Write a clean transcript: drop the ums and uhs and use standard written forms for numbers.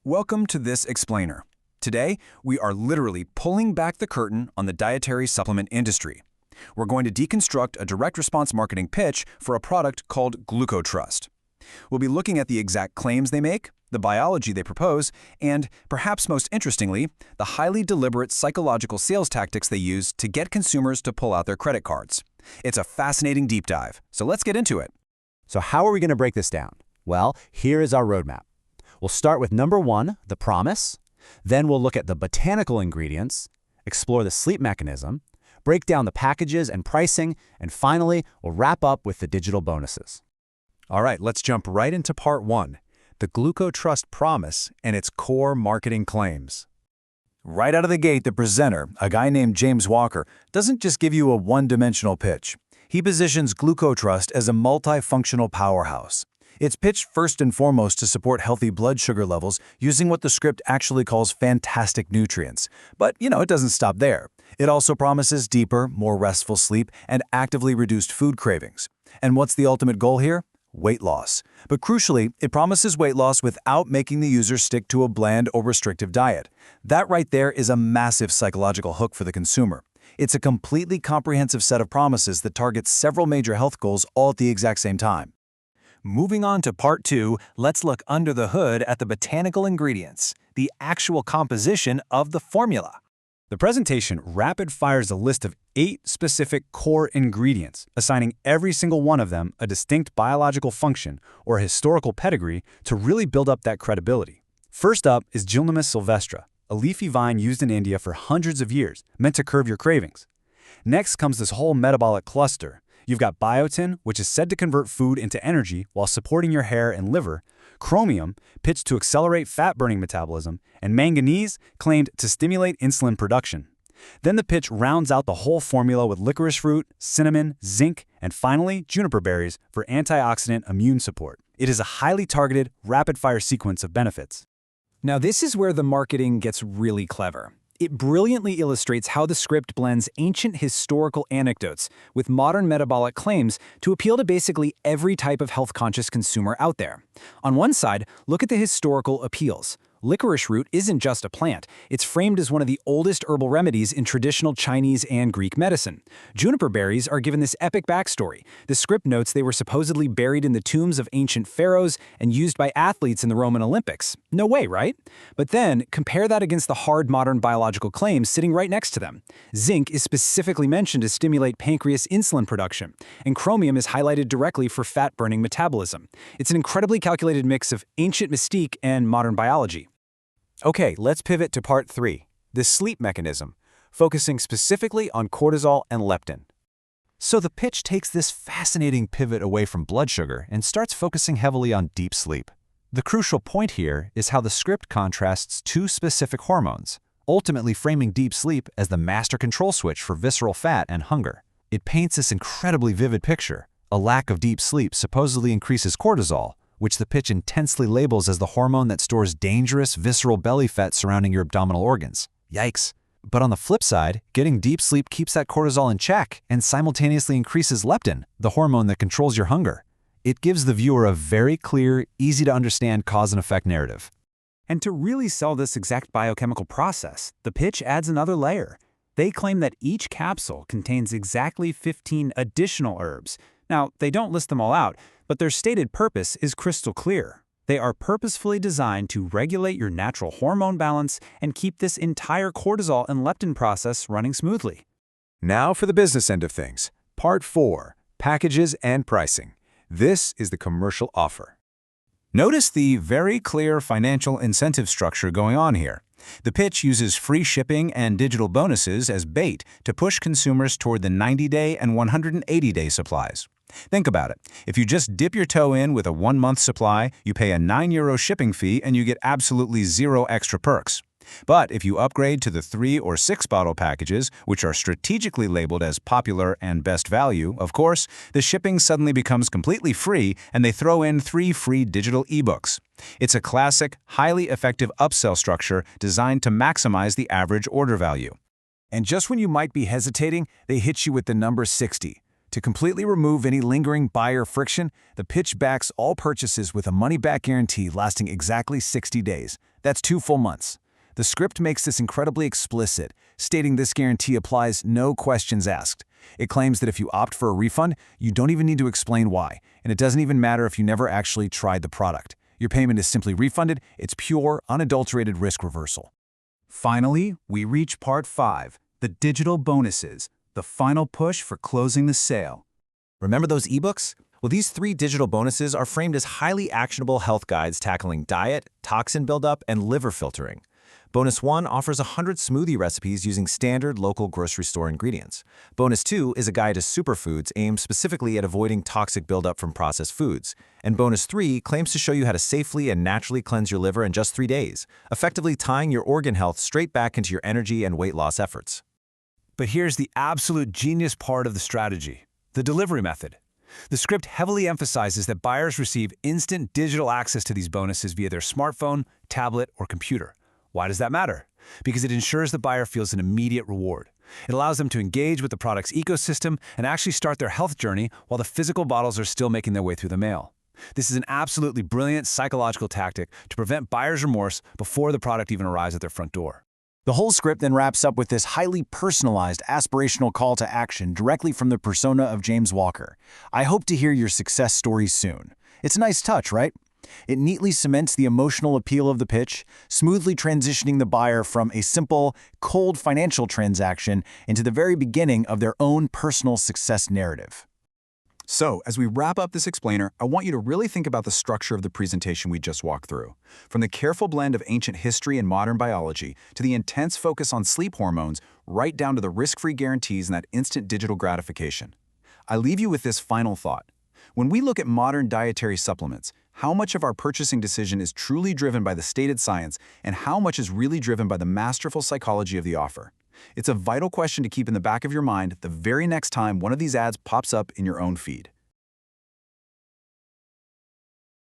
Welcome to this explainer. Today, we are literally pulling back the curtain on the dietary supplement industry. We're going to deconstruct a direct response marketing pitch for a product called GlucoTrust. We'll be looking at the exact claims they make, the biology they propose, and, perhaps most interestingly, the highly deliberate psychological sales tactics they use to get consumers to pull out their credit cards. It's a fascinating deep dive, so let's get into it. So how are we going to break this down? Well, here is our roadmap. We'll start with number 1, the promise. Then we'll look at the botanical ingredients, explore the sleep mechanism, break down the packages and pricing, and finally, we'll wrap up with the digital bonuses. All right, let's jump right into part 1, the GlucoTrust promise and its core marketing claims. Right out of the gate, the presenter, a guy named James Walker, doesn't just give you a one-dimensional pitch. He positions GlucoTrust as a multifunctional powerhouse. It's pitched first and foremost to support healthy blood sugar levels using what the script actually calls fantastic nutrients. But, it doesn't stop there. It also promises deeper, more restful sleep and actively reduced food cravings. And what's the ultimate goal here? Weight loss. But crucially, it promises weight loss without making the user stick to a bland or restrictive diet. That right there is a massive psychological hook for the consumer. It's a completely comprehensive set of promises that targets several major health goals all at the exact same time. Moving on to part 2, let's look under the hood at the botanical ingredients, the actual composition of the formula. The presentation rapid-fires a list of 8 specific core ingredients, assigning every single one of them a distinct biological function or historical pedigree to really build up that credibility. First up is Gymnema Sylvestre, a leafy vine used in India for hundreds of years, meant to curb your cravings. Next comes this whole metabolic cluster. You've got Biotin, which is said to convert food into energy while supporting your hair and liver, Chromium, pitched to accelerate fat-burning metabolism, and Manganese, claimed to stimulate insulin production. Then the pitch rounds out the whole formula with licorice root, cinnamon, zinc, and finally, juniper berries for antioxidant immune support. It is a highly targeted, rapid-fire sequence of benefits. Now this is where the marketing gets really clever. It brilliantly illustrates how the script blends ancient historical anecdotes with modern metabolic claims to appeal to basically every type of health-conscious consumer out there. On one side, look at the historical appeals. Licorice root isn't just a plant. It's framed as one of the oldest herbal remedies in traditional Chinese and Greek medicine. Juniper berries are given this epic backstory. The script notes they were supposedly buried in the tombs of ancient pharaohs and used by athletes in the Roman Olympics. No way, right? But then, compare that against the hard modern biological claims sitting right next to them. Zinc is specifically mentioned to stimulate pancreas insulin production, and chromium is highlighted directly for fat-burning metabolism. It's an incredibly calculated mix of ancient mystique and modern biology. Okay, let's pivot to part 3, the sleep mechanism, focusing specifically on cortisol and leptin. So the pitch takes this fascinating pivot away from blood sugar and starts focusing heavily on deep sleep. The crucial point here is how the script contrasts 2 specific hormones, ultimately framing deep sleep as the master control switch for visceral fat and hunger. It paints this incredibly vivid picture. A lack of deep sleep supposedly increases cortisol, which the pitch intensely labels as the hormone that stores dangerous visceral belly fat surrounding your abdominal organs. Yikes. But on the flip side, getting deep sleep keeps that cortisol in check and simultaneously increases leptin, the hormone that controls your hunger. It gives the viewer a very clear, easy-to-understand cause and effect narrative. And to really sell this exact biochemical process, the pitch adds another layer. They claim that each capsule contains exactly 15 additional herbs. Now, they don't list them all out, but their stated purpose is crystal clear. They are purposefully designed to regulate your natural hormone balance and keep this entire cortisol and leptin process running smoothly. Now for the business end of things. Part 4, packages and pricing. This is the commercial offer. Notice the very clear financial incentive structure going on here. The pitch uses free shipping and digital bonuses as bait to push consumers toward the 90-day and 180-day supplies. Think about it. If you just dip your toe in with a 1-month supply, you pay a €9 shipping fee and you get absolutely 0 extra perks. But if you upgrade to the 3 or 6 bottle packages, which are strategically labeled as popular and best value, of course, the shipping suddenly becomes completely free and they throw in 3 free digital ebooks. It's a classic, highly effective upsell structure designed to maximize the average order value. And just when you might be hesitating, they hit you with the number 60. To completely remove any lingering buyer friction, the pitch backs all purchases with a money-back guarantee lasting exactly 60 days. That's 2 full months. The script makes this incredibly explicit, stating this guarantee applies no questions asked. It claims that if you opt for a refund, you don't even need to explain why, and it doesn't even matter if you never actually tried the product. Your payment is simply refunded. It's pure, unadulterated risk reversal. Finally, we reach part 5, the digital bonuses, the final push for closing the sale. Remember those ebooks? Well, these 3 digital bonuses are framed as highly actionable health guides tackling diet, toxin buildup, and liver filtering. Bonus 1 offers 100 smoothie recipes using standard local grocery store ingredients. Bonus 2 is a guide to superfoods aimed specifically at avoiding toxic buildup from processed foods. And Bonus 3 claims to show you how to safely and naturally cleanse your liver in just 3 days, effectively tying your organ health straight back into your energy and weight loss efforts. But here's the absolute genius part of the strategy, the delivery method. The script heavily emphasizes that buyers receive instant digital access to these bonuses via their smartphone, tablet, or computer. Why does that matter? Because it ensures the buyer feels an immediate reward. It allows them to engage with the product's ecosystem and actually start their health journey while the physical bottles are still making their way through the mail. This is an absolutely brilliant psychological tactic to prevent buyer's remorse before the product even arrives at their front door. The whole script then wraps up with this highly personalized, aspirational call to action directly from the persona of James Walker. I hope to hear your success stories soon. It's a nice touch, right? It neatly cements the emotional appeal of the pitch, smoothly transitioning the buyer from a simple, cold financial transaction into the very beginning of their own personal success narrative. So, as we wrap up this explainer, I want you to really think about the structure of the presentation we just walked through. From the careful blend of ancient history and modern biology, to the intense focus on sleep hormones, right down to the risk-free guarantees and that instant digital gratification. I leave you with this final thought. When we look at modern dietary supplements, how much of our purchasing decision is truly driven by the stated science, and how much is really driven by the masterful psychology of the offer? It's a vital question to keep in the back of your mind the very next time one of these ads pops up in your own feed.